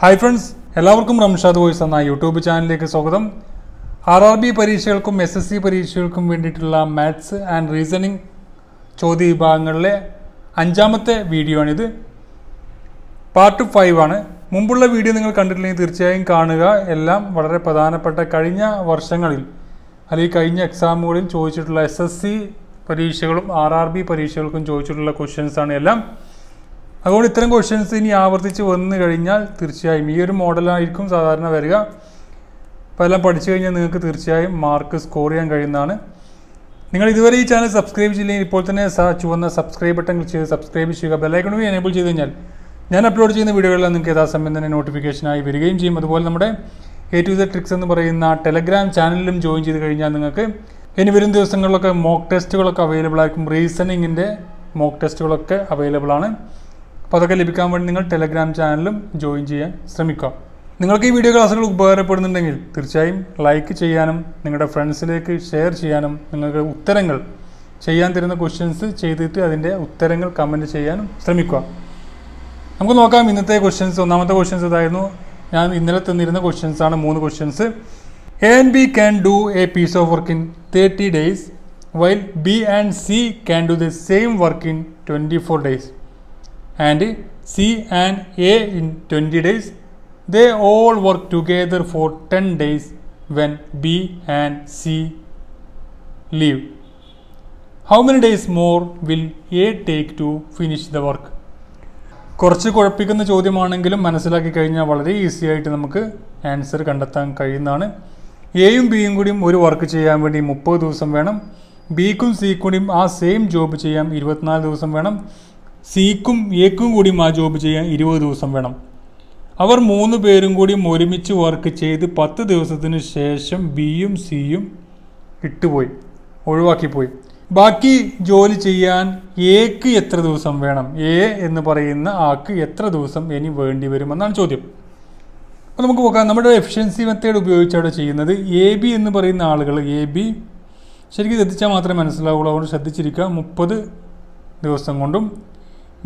Hi friends, എല്ലാവർക്കും Ramshad voice എന്ന YouTube ചാനലിലേക്ക് സ്വാഗതം. RRB പരീക്ഷകൾക്കും SSC പരീക്ഷകൾക്കും വേണ്ടിയിട്ടുള്ള മാത്സ് ആൻഡ് റീസണിംഗ് ചോദ്യ വിഭാഗങ്ങളിലെ 5ാമത്തെ വീഡിയോ ആണിത്. പാർട്ട് 5 ആണ്. മുമ്പുള്ള വീഡിയോ നിങ്ങൾ കണ്ടിട്ടില്ലെങ്കിൽ തീർച്ചയായും കാണുക. എല്ലാം വളരെ പ്രധാനപ്പെട്ട കഴിഞ്ഞ വർഷങ്ങളിൽ അല്ലെങ്കിൽ കഴിഞ്ഞ എക്സാമുകളിൽ ചോദിച്ചിട്ടുള്ള SSC പരീക്ഷകളും RRB പരീക്ഷകൾക്കും ചോദിച്ചിട്ടുള്ള ക്വസ്റ്റ്യൻസാണ് എല്ലാം. അതുകൊണ്ട് ഇത്തരം ക്വസ്റ്റ്യൻസ് ഇനി ആവർത്തിച്ച് വന്നു കഴിഞ്ഞാൽ തീർച്ചയായും ഈ ഒരു മോഡലായിരിക്കും സാധാരണ വരിക. അപ്പോൾ എല്ലാം പഠിച്ചു കഴിഞ്ഞാൽ നിങ്ങൾക്ക് തീർച്ചയായും മാർക്ക് സ്കോർ ചെയ്യാൻ കഴിയുന്നതാണ്. നിങ്ങൾ ഇതുവരെ ഈ ചാനൽ സബ്സ്ക്രൈബ് ചെയ്യില്ലെങ്കിൽ ഇപ്പോൾ തന്നെ ചുവന്ന സബ്സ്ക്രൈബ് ബട്ടൺ ക്ലിക്ക് ചെയ്ത് സബ്സ്ക്രൈബ് ചെയ്യുക. ബെല്ലൈക്കൺ കൂടി എനേബിൾ ചെയ്ത് കഴിഞ്ഞാൽ ഞാൻ അപ്ലോഡ് ചെയ്യുന്ന വീഡിയോകളെല്ലാം നിങ്ങൾക്ക് യഥാസമയം തന്നെ നോട്ടിഫിക്കേഷനായി വരികയും ചെയ്യും. അതുപോലെ നമ്മുടെ A to Z ട്രിക്സ് എന്ന് പറയുന്ന ടെലഗ്രാം ചാനലിലും ജോയിൻ ചെയ്ത് കഴിഞ്ഞാൽ നിങ്ങൾക്ക് ഇനി വരും ദിവസങ്ങളിലൊക്കെ മോക്ക് ടെസ്റ്റുകളൊക്കെ അവൈലബിൾ ആയിരിക്കും. റീസണിങ്ങിൻ്റെ മോക്ക് ടെസ്റ്റുകളൊക്കെ അവൈലബിൾ ആണ്. അപ്പോൾ അതൊക്കെ ലഭിക്കാൻ വേണ്ടി നിങ്ങൾ ടെലഗ്രാം ചാനലും ജോയിൻ ചെയ്യാൻ ശ്രമിക്കുക. നിങ്ങൾക്ക് ഈ വീഡിയോ ക്ലാസ്സുകൾ ഉപകാരപ്പെടുന്നുണ്ടെങ്കിൽ തീർച്ചയായും ലൈക്ക് ചെയ്യാനും നിങ്ങളുടെ ഫ്രണ്ട്സിലേക്ക് ഷെയർ ചെയ്യാനും നിങ്ങൾക്ക് ഉത്തരങ്ങൾ ചെയ്യാൻ തരുന്ന ക്വസ്റ്റ്യൻസ് ചെയ്തിട്ട് അതിൻ്റെ ഉത്തരങ്ങൾ കമൻറ്റ് ചെയ്യാനും ശ്രമിക്കുക. നമുക്ക് നോക്കാം ഇന്നത്തെ ക്വസ്റ്റ്യൻസ്. ഒന്നാമത്തെ ക്വസ്റ്റ്യൻസ് ഇതായിരുന്നു. ഞാൻ ഇന്നലെ തന്നിരുന്ന ക്വസ്റ്റ്യൻസാണ് 3 questions. A and B can do a piece of work in 30 days while B and C can do the same work in 24 days. And C and A in 20 days. They all work together for 10 days when B and C leave. How many days more will A take to finish the work? കുറച്ച് കുഴപ്പിക്കുന്ന ചോദ്യമാണെങ്കിലും മനസ്സിലാക്കി കഴിഞ്ഞാൽ വളരെ easy ആയിട്ട് നമുക്ക് answer കണ്ടെത്താൻ കഴിയുന്നതാണ്. എയും ബിയും കൂടിയും ഒരു വർക്ക് ചെയ്യാൻ വേണ്ടി 30 ദിവസം വേണം. ബിക്കും സിക്കും കൂടിയും ആ സെയിം ജോബ് ചെയ്യാൻ 24 ദിവസം വേണം. സിക്കും എക്കും കൂടിയും ആ ജോബ് ചെയ്യാൻ 20 ദിവസം വേണം. അവർ 3 പേരും കൂടിയും ഒരുമിച്ച് വർക്ക് ചെയ്ത് 10 ദിവസത്തിന് ശേഷം ബിയും സിയും ഇട്ടുപോയി, ഒഴിവാക്കിപ്പോയി. ബാക്കി ജോലി ചെയ്യാൻ എക്ക് എത്ര ദിവസം വേണം? എ എന്ന് പറയുന്ന ആൾക്ക് എത്ര ദിവസം ഇനി വേണ്ടി വരുമെന്നാണ് ചോദ്യം. അപ്പോൾ നമുക്ക് നോക്കാം. നമ്മുടെ എഫിഷ്യൻസി മെത്തേഡ് ഉപയോഗിച്ചാണ് ചെയ്യുന്നത്. AB എന്ന് പറയുന്ന ആളുകൾ, AB ശരിക്കും ശ്രദ്ധിച്ചാൽ മാത്രമേ മനസ്സിലാവുള്ളൂ, അതുകൊണ്ട് ശ്രദ്ധിച്ചിരിക്കുക. 30 ദിവസം കൊണ്ടും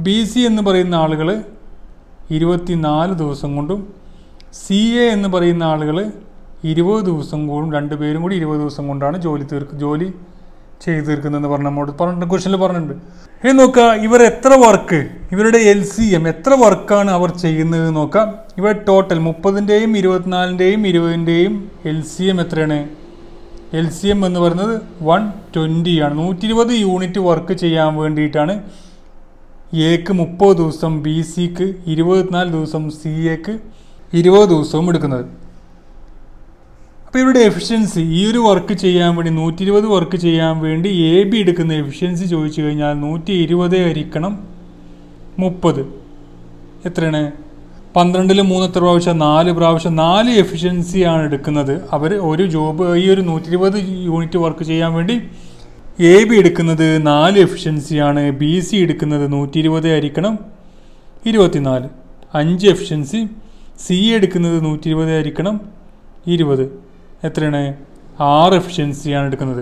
BC എന്ന് പറയുന്ന ആളുകൾ 24 ദിവസം കൊണ്ടും CA എന്ന് പറയുന്ന ആളുകൾ 20 ദിവസം കൊണ്ടും 2 പേരും കൂടി 20 ദിവസം കൊണ്ടാണ് ജോലി ചെയ്ത് തീർക്കുന്നതെന്ന് പറഞ്ഞിട്ടുണ്ട്. ക്വസ്റ്റനിൽ പറഞ്ഞിട്ടുണ്ട്. ഇനി നോക്കുക, ഇവർ എത്ര വർക്ക്, ഇവരുടെ LCM എത്ര വർക്കാണ് അവർ ചെയ്യുന്നത് നോക്കാം. ഇവർ ടോട്ടൽ 30ൻ്റെയും 24ൻ്റെയും 20ൻ്റെയും LCM എത്രയാണ്? LCM എന്ന് പറയുന്നത് 120 ആണ്. 120 യൂണിറ്റ് വർക്ക് ചെയ്യാൻ വേണ്ടിയിട്ടാണ് എക്ക് 30 ദിവസം, BCക്ക് 24 ദിവസം, CAക്ക് 20 ദിവസവും എടുക്കുന്നത്. അപ്പോൾ ഇവരുടെ എഫിഷ്യൻസി ഈ ഒരു വർക്ക് ചെയ്യാൻ വേണ്ടി 120 വർക്ക് ചെയ്യാൻ വേണ്ടി AB എടുക്കുന്ന എഫിഷ്യൻസി ചോദിച്ചു കഴിഞ്ഞാൽ 120 ഹരിക്കണം 30 എത്രയാണ്? 12ൽ 3 എത്ര പ്രാവശ്യം? 4 പ്രാവശ്യം. 4 എഫിഷ്യൻസിയാണ് എടുക്കുന്നത് അവർ ഒരു ജോബ്. ഈ ഒരു 120 യൂണിറ്റ് വർക്ക് ചെയ്യാൻ വേണ്ടി AB എടുക്കുന്നത് 4 എഫിഷ്യൻസിയാണ്. BC എടുക്കുന്നത് 120 ഹരിക്കണം 24 5 എഫിഷ്യൻസി. CA എടുക്കുന്നത് 120 ഹരിക്കണം 20 എത്രയാണ്? 6 എഫിഷ്യൻസിയാണ് എടുക്കുന്നത്.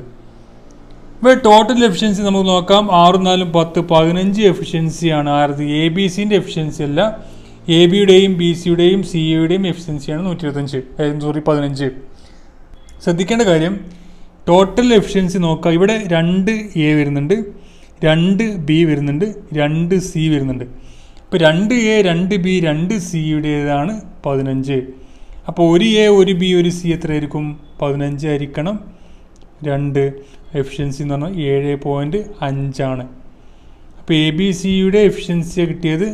ഇപ്പോൾ ടോട്ടൽ എഫിഷ്യൻസി നമുക്ക് നോക്കാം. 6 4 10 15 എഫിഷ്യൻസിയാണ്. ആരത്? ABCൻ്റെ എഫിഷ്യൻസി അല്ല, ABയുടെയും BCയുടെയും CAയുടെയും എഫിഷ്യൻസിയാണ് 15. ശ്രദ്ധിക്കേണ്ട കാര്യം, ടോട്ടൽ എഫിഷ്യൻസി നോക്കാം. ഇവിടെ 2 A വരുന്നുണ്ട്, 2 B വരുന്നുണ്ട്, 2 C വരുന്നുണ്ട്. ഇപ്പോൾ 2 A 2 B 2 Cയുടേതാണ് 15. അപ്പോൾ 1 A 1 B 1 C എത്രയായിരിക്കും? 15 ഹരിക്കണം 2. എഫിഷ്യൻസി എന്ന് പറഞ്ഞാൽ 7.5 ആണ്. അപ്പോൾ ABCയുടെ എഫിഷ്യൻസിയാണ് കിട്ടിയത്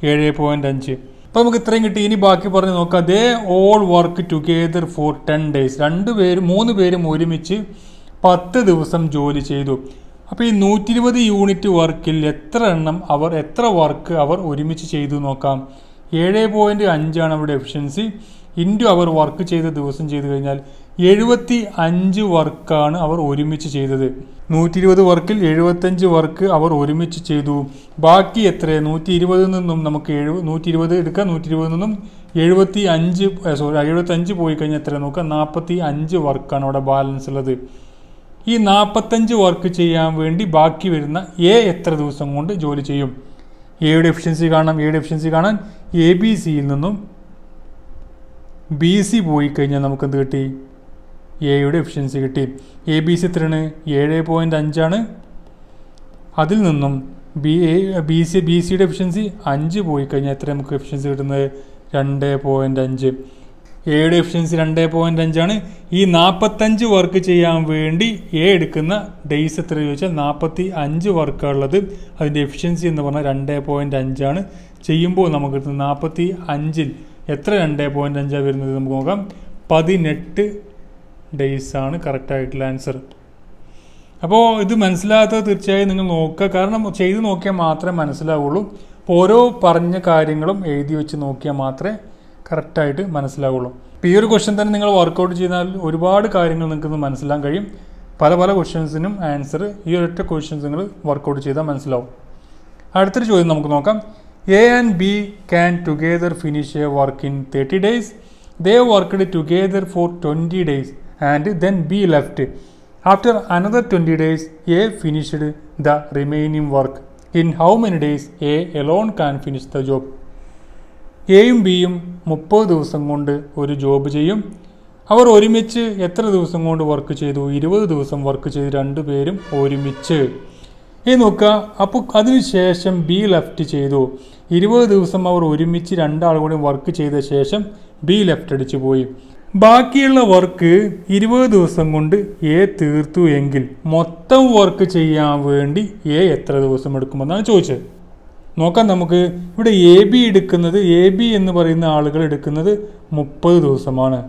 7.5. അപ്പോൾ നമുക്ക് ഇത്രയും കിട്ടി. ഇനി ബാക്കി പറഞ്ഞ് നോക്കാം. They all work together four 10 days. 3 പേരും ഒരുമിച്ച് 10 ദിവസം ജോലി ചെയ്തു. അപ്പോൾ ഈ 120 യൂണിറ്റ് വർക്കിൽ എത്ര വർക്ക് അവർ ഒരുമിച്ച് ചെയ്തു നോക്കാം. 7.5 ആണ് അവരുടെ എഫിഷ്യൻസി. ഇൻറ്റു അവർ വർക്ക് ചെയ്ത ദിവസം ചെയ്ത് കഴിഞ്ഞാൽ 75 വർക്കാണ് അവർ ഒരുമിച്ച് ചെയ്തത്. 120 വർക്കിൽ 75 വർക്ക് അവർ ഒരുമിച്ച് ചെയ്തു. ബാക്കി എത്ര? 120 നിന്നും നമുക്ക് 120 എടുക്കാം. 120 നിന്നും 75 പോയി കഴിഞ്ഞാൽ എത്ര നോക്കാം? 45 വർക്കാണ് അവിടെ ബാലൻസ് ഉള്ളത്. ഈ 45 വർക്ക് ചെയ്യാൻ വേണ്ടി ബാക്കി വരുന്ന A എത്ര ദിവസം കൊണ്ട് ജോലി ചെയ്യും? എയുടെ എഫിഷ്യൻസി കാണാൻ ABC യിൽ നിന്നും BC പോയി കഴിഞ്ഞാൽ നമുക്ക് എന്ത് കിട്ടി? എയുടെ എഫിഷ്യൻസി കിട്ടി. ABC എത്രയാണ്? 7.5 അതിൽ നിന്നും BCയുടെ എഫിഷ്യൻസി 5 പോയി കഴിഞ്ഞാൽ എത്ര നമുക്ക് എഫിഷ്യൻസി കിട്ടുന്നത്? 2.5. എയുടെ എഫിഷ്യൻസി 2.5 ഈ 45 വർക്ക് ചെയ്യാൻ വേണ്ടി എടുക്കുന്ന ഡേയ്സ് എത്ര ചോദിച്ചാൽ 45 വർക്കുള്ളത്. അതിൻ്റെ എഫിഷ്യൻസി എന്ന് പറഞ്ഞാൽ 2.5 ചെയ്യുമ്പോൾ നമുക്ക് കിട്ടുന്നത് 45 എത്ര 2.5 വരുന്നത് നമുക്ക് നോക്കാം. 18 ഡേയ്സാണ് കറക്റ്റായിട്ടുള്ള ആൻസർ. അപ്പോൾ ഇത് മനസ്സിലാകാത്തത് തീർച്ചയായും നിങ്ങൾ നോക്കുക, കാരണം ചെയ്ത് നോക്കിയാൽ മാത്രമേ മനസ്സിലാവുള്ളൂ. അപ്പോൾ ഓരോ പറഞ്ഞ കാര്യങ്ങളും എഴുതി വെച്ച് നോക്കിയാൽ മാത്രമേ കറക്റ്റായിട്ട് മനസ്സിലാവുള്ളൂ. ഇപ്പോൾ ഈ ഒരു ക്വസ്റ്റ്യൻ തന്നെ നിങ്ങൾ വർക്കൗട്ട് ചെയ്താൽ ഒരുപാട് കാര്യങ്ങൾ നിങ്ങൾക്ക് മനസ്സിലാക്കാൻ കഴിയും. പല ക്വസ്റ്റ്യൻസിനും ആൻസർ ഈ ഒരൊറ്റ ക്വസ്റ്റ്യൻസ് നിങ്ങൾ വർക്കൗട്ട് ചെയ്താൽ മനസ്സിലാവും. അടുത്തൊരു ചോദ്യം നമുക്ക് നോക്കാം. A and B can together finish a work in 30 days. They worked together for 20 days and then B left. After another 20 days, A finished the remaining work. In how many days A alone can finish the job? എയും ബിയും 30 ദിവസം കൊണ്ട് ഒരു job ചെയ്യും. അവർ ഒരുമിച്ച് എത്ര ദിവസം കൊണ്ട് വർക്ക് ചെയ്തു? 20 ദിവസം വർക്ക് ചെയ്ത് രണ്ടുപേരും ഒരുമിച്ച്. നോക്കുക, അപ്പോൾ അതിനുശേഷം ബി ലെഫ്റ്റ് ചെയ്തു. 20 ദിവസം അവർ ഒരുമിച്ച് രണ്ടാൾ കൂടി വർക്ക് ചെയ്ത ശേഷം ബി ലെഫ്റ്റ് അടിച്ചു പോയി. ബാക്കിയുള്ള വർക്ക് 20 ദിവസം കൊണ്ട് എ തീർത്തു എങ്കിൽ മൊത്തം വർക്ക് ചെയ്യാൻ വേണ്ടി എ എത്ര ദിവസം എടുക്കുമെന്നാണ് ചോദിച്ചത്. നോക്കാം നമുക്ക്. ഇവിടെ എ ബി എന്ന് പറയുന്ന ആളുകൾ എടുക്കുന്നത് 30 ദിവസമാണ്.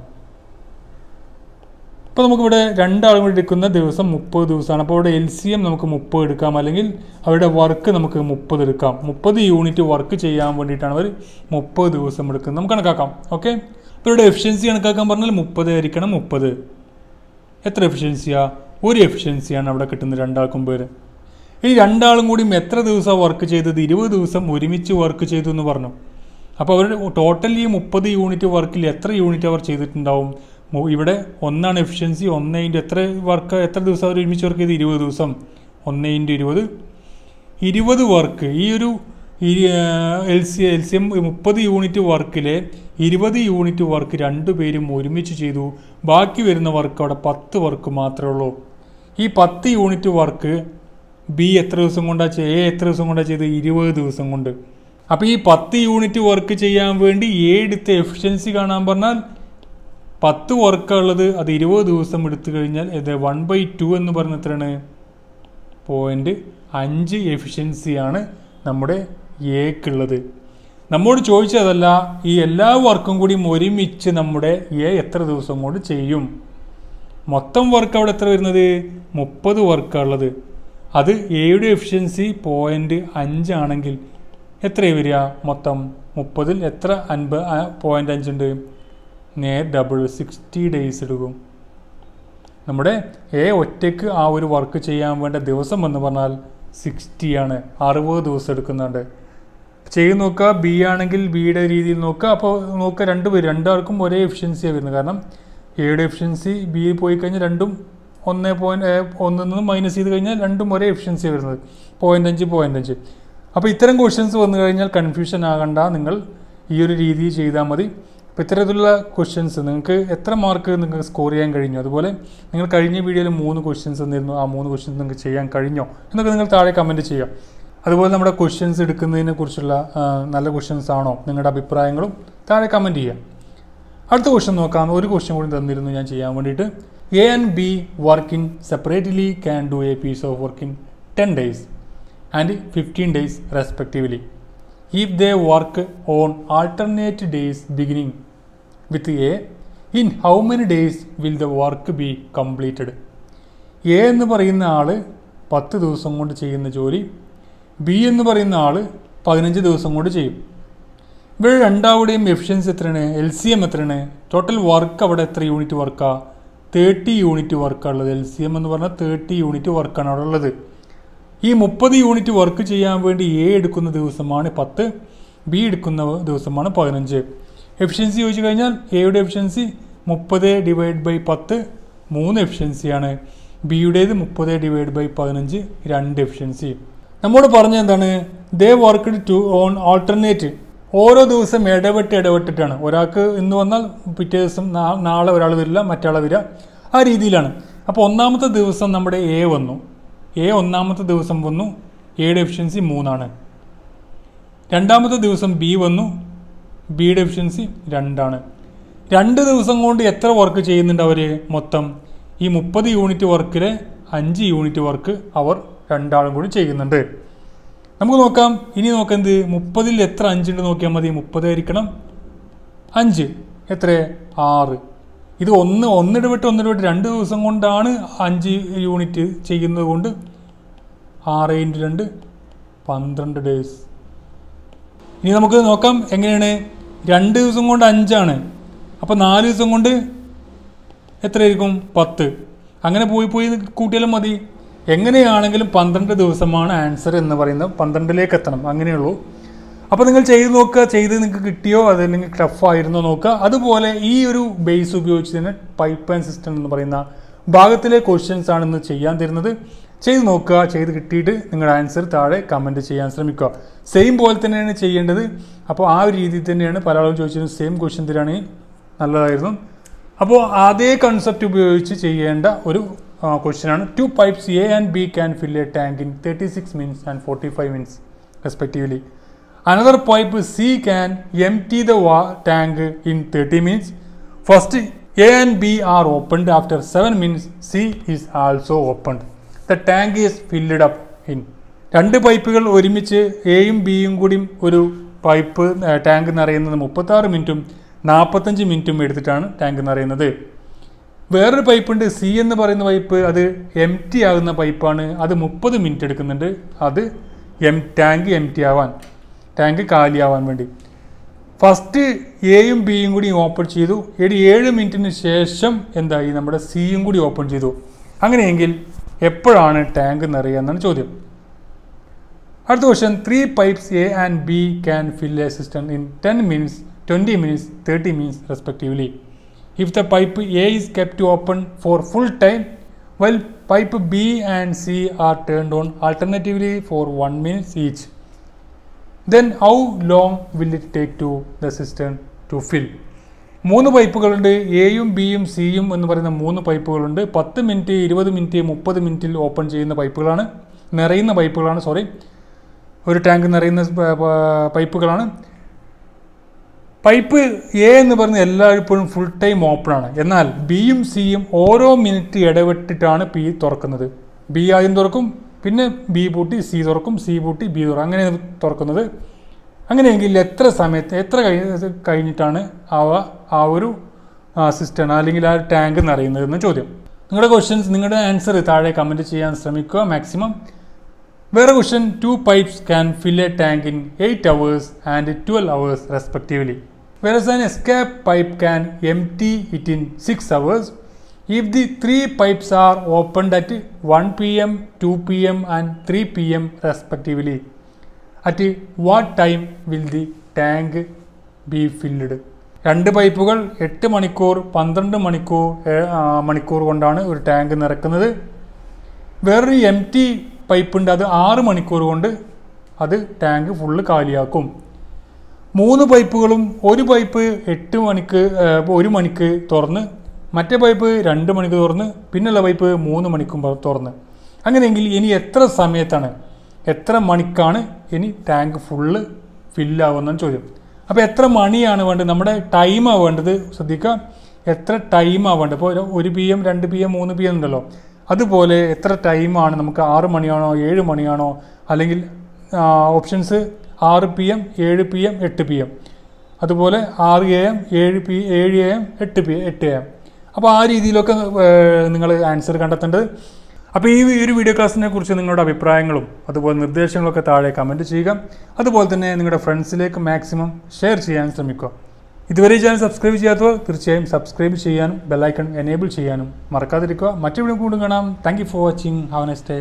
അപ്പോൾ നമുക്കിവിടെ രണ്ടാളും കൂടി എടുക്കുന്ന ദിവസം 30 ദിവസമാണ്. അപ്പോൾ ഇവിടെ LCM നമുക്ക് 30 എടുക്കാം, അല്ലെങ്കിൽ അവരുടെ വർക്ക് നമുക്ക് 30 എടുക്കാം. 30 യൂണിറ്റ് വർക്ക് ചെയ്യാൻ വേണ്ടിയിട്ടാണ് അവർ 30 ദിവസം എടുക്കുന്നത്. നമുക്ക് കണക്കാക്കാം. ഓക്കെ, അപ്പോൾ ഇവിടെ എഫിഷ്യൻസി കണക്കാക്കാൻ പറഞ്ഞാൽ 30 ആയിരിക്കണം. 30 എത്ര എഫിഷ്യൻസിയാണ്? ഒരു എഫിഷ്യൻസിയാണ് അവിടെ കിട്ടുന്നത് രണ്ടാൾക്കും പേര്. ഈ രണ്ടാളും കൂടി എത്ര ദിവസം വർക്ക് ചെയ്തത്? 20 ദിവസം ഒരുമിച്ച് വർക്ക് ചെയ്തു എന്ന് പറഞ്ഞു. അപ്പോൾ അവർ ടോട്ടൽ ഈ 30 യൂണിറ്റ് വർക്കിൽ എത്ര യൂണിറ്റ് അവർ ചെയ്തിട്ടുണ്ടാവും? ഇവിടെ 1 എഫിഷ്യൻസി. 1 എത്ര ദിവസം അവർ ഒരുമിച്ച് വർക്ക് ചെയ്ത്? 20 ദിവസം. 1 × 20 20 വർക്ക്. ഈ ഒരു LCM 30 യൂണിറ്റ് വർക്കിലെ 20 യൂണിറ്റ് വർക്ക് രണ്ടുപേരും ഒരുമിച്ച് ചെയ്തു. ബാക്കി വരുന്ന വർക്ക് അവിടെ 10 വർക്ക് മാത്രമേ ഉള്ളൂ. ഈ 10 യൂണിറ്റ് വർക്ക് ബി എത്ര ദിവസം കൊണ്ടാണ് എ എത്ര ദിവസം കൊണ്ടാണ് ചെയ്ത്? 20 ദിവസം കൊണ്ട്. അപ്പോൾ ഈ 10 യൂണിറ്റ് വർക്ക് ചെയ്യാൻ വേണ്ടി എ എടുത്ത എഫിഷ്യൻസി കാണാൻ പറഞ്ഞാൽ 10 വർക്കുള്ളത് അത് 20 ദിവസം എടുത്തു കഴിഞ്ഞാൽ ഇത് 1/2 എന്ന് പറഞ്ഞ എത്രയാണ്? 0.5 എഫിഷ്യൻസിയാണ് നമ്മുടെ എക്കുള്ളത്. നമ്മോട് ചോദിച്ചതല്ല, ഈ എല്ലാ വർക്കും കൂടി ഒരുമിച്ച് നമ്മുടെ എ എത്ര ദിവസം കൊണ്ട് ചെയ്യും. മൊത്തം വർക്ക് അവിടെ എത്ര വരുന്നത്? 30 വർക്കുള്ളത്. അത് എയുടെ എഫിഷ്യൻസി 0.5 ആണെങ്കിൽ എത്രയാണ് വരിക? മൊത്തം 30ൽ എത്ര 0.5 ഉണ്ട്? ഡബിൾ 60 ഡേയ്സ് എടുക്കും. നമ്മുടെ എ ഒറ്റയ്ക്ക് ആ ഒരു വർക്ക് ചെയ്യാൻ വേണ്ട ദിവസം എന്ന് പറഞ്ഞാൽ 60 ആണ്. 60 ദിവസം എടുക്കുന്നുണ്ട്. ചെയ്ത് നോക്കുക. ബി ആണെങ്കിൽ ബിയുടെ രീതിയിൽ നോക്കുക. അപ്പോൾ നോക്കുക, രണ്ടാൾക്കും ഒരേ എഫിഷ്യൻസിയാണ് വരുന്നത്. കാരണം എയുടെ എഫിഷ്യൻസി ബി പോയി കഴിഞ്ഞാൽ രണ്ടും 1.1 നിന്ന് മൈനസ് ചെയ്ത് കഴിഞ്ഞാൽ രണ്ടും ഒരേ എഫിഷ്യൻസിയാണ് വരുന്നത്. 0.5. അപ്പോൾ ഇത്തരം ക്വസ്റ്റ്യൻസ് വന്നു കഴിഞ്ഞാൽ കൺഫ്യൂഷൻ ആകണ്ട, നിങ്ങൾ ഈ ഒരു രീതി ചെയ്താൽ മതി. അപ്പോൾ ഇത്തരത്തിലുള്ള ക്വസ്റ്റ്യൻസ് നിങ്ങൾക്ക് എത്ര മാർക്ക് നിങ്ങൾക്ക് സ്കോർ ചെയ്യാൻ കഴിഞ്ഞു, അതുപോലെ നിങ്ങൾ കഴിഞ്ഞ വീഡിയോയിൽ 3 ക്വസ്റ്റ്യൻസ് തന്നിരുന്നു, ആ 3 ക്വസ്റ്റ്യൻസ് നിങ്ങൾക്ക് ചെയ്യാൻ കഴിഞ്ഞോ എന്നൊക്കെ നിങ്ങൾ താഴെ കമൻറ്റ് ചെയ്യാം. അതുപോലെ നമ്മുടെ ക്വസ്റ്റ്യൻസ് എടുക്കുന്നതിനെ കുറിച്ചുള്ള നല്ല ക്വസ്റ്റ്യൻസ് ആണോ, നിങ്ങളുടെ അഭിപ്രായങ്ങളും താഴെ കമൻറ്റ് ചെയ്യാം. അടുത്ത ക്വസ്റ്റ്യൻ നോക്കാം. ഒരു ക്വസ്റ്റ്യൻ കൂടി തന്നിരുന്നു ഞാൻ ചെയ്യാൻ വേണ്ടിയിട്ട്. A and B working separately can do a piece of work in 10 days and 15 days respectively. If they work on alternate days beginning with A, in how many days will the work be completed? A എന്ന് പറയുന്ന ആൾ 10 ദിവസം കൊണ്ട് ചെയ്യുന്ന ജോലി B എന്ന് പറയുന്ന ആൾ 15 ദിവസം കൊണ്ട് ചെയ്യും. ഇവിടെ രണ്ടാളുടെയും എഫിഷ്യൻസി എത്രയാണ്? LCM എത്രയാണ്? ടോട്ടൽ വർക്ക് അവിടെ എത്ര യൂണിറ്റ് വർക്കാണ്? 30 യൂണിറ്റ് വർക്കാണുള്ളത്. LCM എന്ന് പറഞ്ഞാൽ 30 യൂണിറ്റ് വർക്കാണ് അവിടെ ഉള്ളത്. ഈ 30 യൂണിറ്റ് വർക്ക് ചെയ്യാൻ വേണ്ടി എ എടുക്കുന്ന ദിവസമാണ് 10, ബി എടുക്കുന്ന ദിവസമാണ് 15. എഫിഷ്യൻസി ചോദിച്ചു കഴിഞ്ഞാൽ എയുടെ എഫിഷ്യൻസി 30/10 3 എഫിഷ്യൻസിയാണ്. ബിയുടേത് 30/15 2 എഫിഷ്യൻസി. നമ്മോട് പറഞ്ഞ എന്താണ്? ദേ വർക്ക്ഡ് ഓൺ ആൾട്ടർനേറ്റ് ഓരോ ദിവസം ഇടവിട്ടിട്ടാണ്. ഒരാൾക്ക് ഇന്ന് വന്നാൽ പിറ്റേ ദിവസം നാളെ ഒരാൾ വരില്ല, മറ്റാൾ വരിക, ആ രീതിയിലാണ്. അപ്പോൾ ഒന്നാമത്തെ ദിവസം നമ്മുടെ എ വന്നു, ഒന്നാമത്തെ ദിവസം വന്നു, എയുടെ എഫിഷ്യൻസി 3 രണ്ടാമത്തെ ദിവസം ബി വന്നു, ബിയുടെ എഫിഷ്യൻസി 2 2 ദിവസം കൊണ്ട് എത്ര വർക്ക് ചെയ്യുന്നുണ്ട് അവർ? മൊത്തം ഈ 30 യൂണിറ്റ് വർക്കിലെ 5 യൂണിറ്റ് വർക്ക് അവർ രണ്ടാളും കൂടി ചെയ്യുന്നുണ്ട്. നമുക്ക് നോക്കാം. ഇനി നോക്കെന്ത് 30ൽ എത്ര 5 ഉണ്ട് നോക്കിയാൽ മതി. 30 ആയിരിക്കണം 5, എത്ര 6. ഇത് ഒന്നിടവിട്ട് 2 ദിവസം കൊണ്ടാണ് 5 യൂണിറ്റ് ചെയ്യുന്നത് കൊണ്ട് 6 × 2 12 ഡേയ്സ്. ഇനി നമുക്ക് നോക്കാം എങ്ങനെയാണ്. 2 ദിവസം കൊണ്ട് 5 അപ്പോൾ 4 ദിവസം കൊണ്ട് എത്രയായിരിക്കും? 10. അങ്ങനെ പോയി കൂട്ടിയാലും മതി. എങ്ങനെയാണെങ്കിലും 12 ദിവസമാണ് ആൻസർ എന്ന് പറയുന്നത്. 12ലേക്ക് എത്തണം, അങ്ങനെയുള്ളൂ. അപ്പോൾ നിങ്ങൾ ചെയ്ത് നോക്കുക. ചെയ്ത് നിങ്ങൾക്ക് കിട്ടിയോ അതല്ലെങ്കിൽ ടഫായിരുന്നോ നോക്കുക. അതുപോലെ ഈ ഒരു ബേസ് ഉപയോഗിച്ച് തന്നെ പൈപ്പ് ആൻഡ് സിസ്റ്റം എന്ന് പറയുന്ന ഭാഗത്തിലെ ക്വസ്റ്റ്യൻസ് ആണെന്ന് ചെയ്യാൻ തരുന്നത്. ചെയ്ത് നോക്കുക. ചെയ്ത് കിട്ടിയിട്ട് നിങ്ങളുടെ ആൻസർ താഴെ കമൻറ്റ് ചെയ്യാൻ ശ്രമിക്കുക. സെയിം പോലെ തന്നെയാണ് ചെയ്യേണ്ടത്. അപ്പോൾ ആ ഒരു രീതിയിൽ തന്നെയാണ് പല ആളുകളും ചോദിച്ചത്. സെയിം ക്വസ്റ്റ്യൻ തരാണെങ്കിൽ നല്ലതായിരുന്നു. അപ്പോൾ അതേ കൺസെപ്റ്റ് ഉപയോഗിച്ച് ചെയ്യേണ്ട ഒരു ക്വസ്റ്റ്യനാണ്. 2 pipes A and B can fill a tank in 36 minutes and 45 minutes respectively. Another pipe C can empty the tank in 30 minutes. First A and B are opened. After 7 minutes C is also opened. The tank is filled up in. 2 പൈപ്പുകൾ ഒരുമിച്ച് എയും ബിയും കൂടി ഒരു pipe tank നിറയുന്നത് 36 മിനിറ്റും 45 മിനിറ്റും എടുത്തിട്ടാണ് ടാങ്ക് നിറയുന്നത്. വേറൊരു പൈപ്പുണ്ട് സി എന്ന് പറയുന്ന പൈപ്പ്, അത് എം ടി ആകുന്ന പൈപ്പാണ്. അത് 30 മിനിറ്റ് എടുക്കുന്നുണ്ട്. അത് ടാങ്ക് എം ടി ആവാൻ, ടാങ്ക് കാലിയാവാൻ വേണ്ടി. ഫസ്റ്റ് എയും ബിയും കൂടി ഓപ്പൺ ചെയ്തു. 7 മിനിറ്റിന് ശേഷം എന്തായി? നമ്മുടെ സിയും കൂടി ഓപ്പൺ ചെയ്തു. അങ്ങനെയെങ്കിൽ എപ്പോഴാണ് ടാങ്ക് നിറയുക എന്നാണ് ചോദ്യം. അടുത്ത question. 3 pipes A and B can fill a cistern in 10 minutes, 20 minutes, 30 minutes respectively. If the pipe A is kept open for full time while pipe B and C are turned on alternatively for 1 minute each, then how long will it take to the cistern to fill? 3 പൈപ്പുകളുണ്ട്. എയും ബിയും സിയും എന്ന് പറയുന്ന 3 പൈപ്പുകളുണ്ട്. 10 minute, 20 minute, 30 മിനിറ്റിൽ open ചെയ്യുന്ന പൈപ്പുകളാണ്, നിറയുന്ന പൈപ്പുകളാണ്. ഒരു tank നിറയുന്ന പൈപ്പുകളാണ്. പൈപ്പ് എ എന്ന് പറയുന്നത് എല്ലായ്പ്പോഴും ഫുൾ ടൈം ഓപ്പണാണ്. എന്നാൽ ബിയും സിയും ഓരോ മിനിറ്റ് ഇടവിട്ടിട്ടാണ് തുറക്കുന്നത്. ബി ആദ്യം തുറക്കും, പിന്നെ ബി പൂട്ടി സി തുറക്കും, സി പൂട്ടി ബി തുറക്കും, അങ്ങനെ തുറക്കുന്നത്. അങ്ങനെയെങ്കിൽ എത്ര കഴിഞ്ഞിട്ടാണ് ആ ഒരു സിസ്റ്റം അല്ലെങ്കിൽ ആ ടാങ്ക് നിറയുന്നത് എന്ന് ചോദ്യം. നിങ്ങളുടെ ക്വസ്റ്റ്യൻസ്, നിങ്ങളുടെ ആൻസർ താഴെ കമൻറ്റ് ചെയ്യാൻ ശ്രമിക്കുക മാക്സിമം. വേറെ question. 2 pipes can fill a tank in 8 hours and 12 hours respectively, whereas an escape pipe can empty it in 6 hours. If the 3 pipes are opened at 1 p.m., 2 p.m. and 3 p.m. respectively, at what time will the tank be filled? 2 പൈപ്പുകൾ 8 മണിക്കൂർ 12 മണിക്കൂർ കൊണ്ടാണ് ഒരു tank നിറക്കുന്നത്. വേറൊരു M T പൈപ്പുണ്ട്, അത് 6 മണിക്കൂർ കൊണ്ട് അത് ടാങ്ക് ഫുള്ള് കാലിയാക്കും. 3 പൈപ്പുകളും, ഒരു പൈപ്പ് 1 മണിക്ക് തുറന്ന്, മറ്റേ പൈപ്പ് 2 മണിക്ക് തുറന്ന്, പിന്നുള്ള പൈപ്പ് 3 മണിക്കും തുറന്ന്. അങ്ങനെയെങ്കിൽ ഇനി എത്ര മണിക്കാണ് ഇനി ടാങ്ക് ഫുള്ള് ഫില്ലാവുന്നതെന്ന് ചോദ്യം. അപ്പോൾ എത്ര മണിയാണ് വേണ്ടത്? നമ്മുടെ ടൈമാണ് വേണ്ടത്. ശ്രദ്ധിക്കുക, എത്ര ടൈമാണ് വേണ്ടത്. ഇപ്പോൾ 1 PM, 2 PM, 3 PM ഉണ്ടല്ലോ. അതുപോലെ എത്ര ടൈമാണ് നമുക്ക്? 6 മണിയാണോ, 7 മണിയാണോ, അല്ലെങ്കിൽ ഓപ്ഷൻസ് 6 PM, 7 PM, 8 PM, അതുപോലെ 6 AM, 7 AM, 8 AM. അപ്പോൾ ആ രീതിയിലൊക്കെ നിങ്ങൾ ആൻസർ കണ്ടെത്തേണ്ടത്. അപ്പോൾ ഈ ഒരു വീഡിയോ ക്ലാസ്സിനെ കുറിച്ച് നിങ്ങളുടെ അഭിപ്രായങ്ങളും അതുപോലെ നിർദ്ദേശങ്ങളൊക്കെ താഴെ കമൻറ്റ് ചെയ്യുക. അതുപോലെ തന്നെ നിങ്ങളുടെ ഫ്രണ്ട്സിലേക്ക് മാക്സിമം ഷെയർ ചെയ്യാൻ ശ്രമിക്കുക. ഇതുവരെ ചാനൽ സബ്സ്ക്രൈബ് ചെയ്യാത്തവർ തീർച്ചയായും സബ്സ്ക്രൈബ് ചെയ്യാനും ബെല്ലൈക്കൺ എനേബിൾ ചെയ്യാനും മറക്കാതിരിക്കുക. മറ്റു വീഡിയോ കൂടി കാണാം. Thank you for watching. Have A nice day.